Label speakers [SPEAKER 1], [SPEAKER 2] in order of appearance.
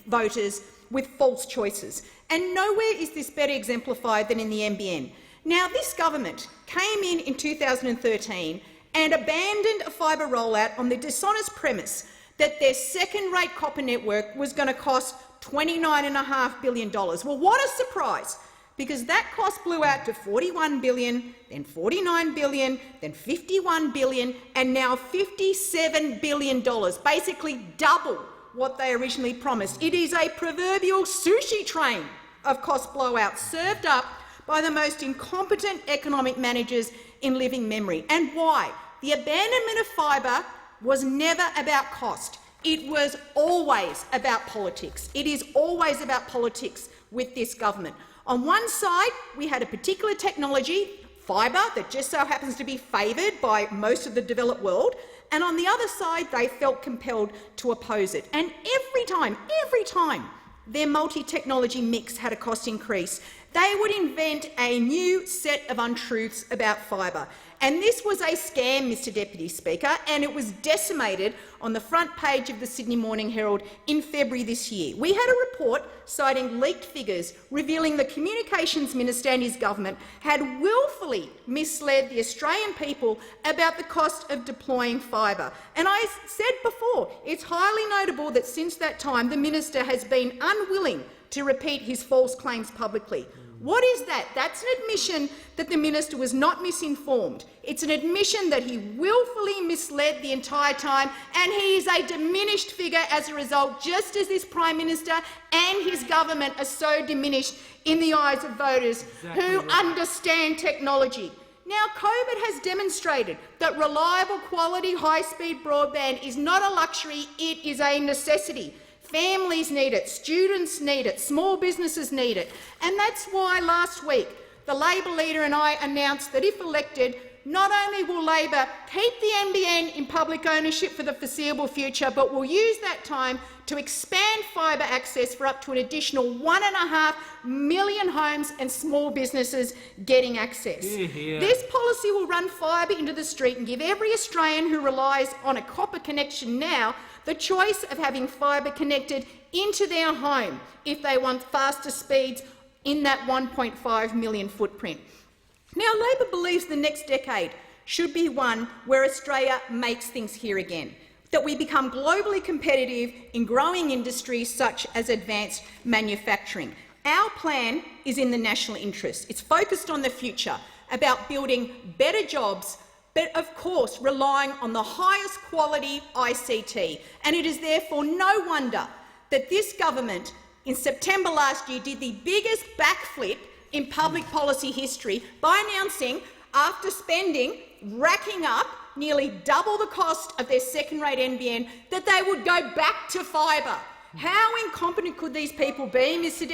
[SPEAKER 1] voters with false choices. And nowhere is this better exemplified than in the NBN. Now, this government came in 2013 and abandoned a fibre rollout on the dishonest premise that their second-rate copper network was going to cost $29.5 billion. Well, what a surprise, because that cost blew out to $41 billion, then $49 billion, then $51 billion, and now $57 billion, basically double what they originally promised. It is a proverbial sushi train of cost blowout served up by the most incompetent economic managers in living memory. And why? The abandonment of fibre was never about cost. It was always about politics. It is always about politics with this government. On one side, we had a particular technology, fibre, that just so happens to be favoured by most of the developed world, and on the other side, they felt compelled to oppose it. And every time their multi-technology mix had a cost increase, they would invent a new set of untruths about fibre. And this was a scam, Mr Deputy Speaker, and it was decimated on the front page of the Sydney Morning Herald in February this year. We had a report citing leaked figures revealing the Communications Minister and his government had willfully misled the Australian people about the cost of deploying fibre. And I said before, it's highly notable that since that time the minister has been unwilling to repeat his false claims publicly. What is that? That's an admission that the minister was not misinformed. It's an admission that he willfully misled the entire time, and he is a diminished figure as a result, just as this Prime Minister and his government are so diminished in the eyes of voters who understand technology. Now, COVID has demonstrated that reliable, quality, high-speed broadband is not a luxury, it is a necessity. Families need it, students need it, small businesses need it. And that's why last week the Labor leader and I announced that if elected, not only will Labor keep the NBN in public ownership for the foreseeable future, but will use that time to expand fibre access for up to an additional 1.5 million homes and small businesses getting access. This policy will run fibre into the street and give every Australian who relies on a copper connection now the choice of having fibre connected into their home if they want faster speeds in that 1.5 million footprint. Now, Labor believes the next decade should be one where Australia makes things here again, that we become globally competitive in growing industries such as advanced manufacturing. Our plan is in the national interest. It's focused on the future, about building better jobs, but of course relying on the highest quality ICT. And it is therefore no wonder that this government in September last year did the biggest backflip in public policy history by announcing, after racking up nearly double the cost of their second-rate NBN, that they would go back to fibre. How incompetent could these people be, Mr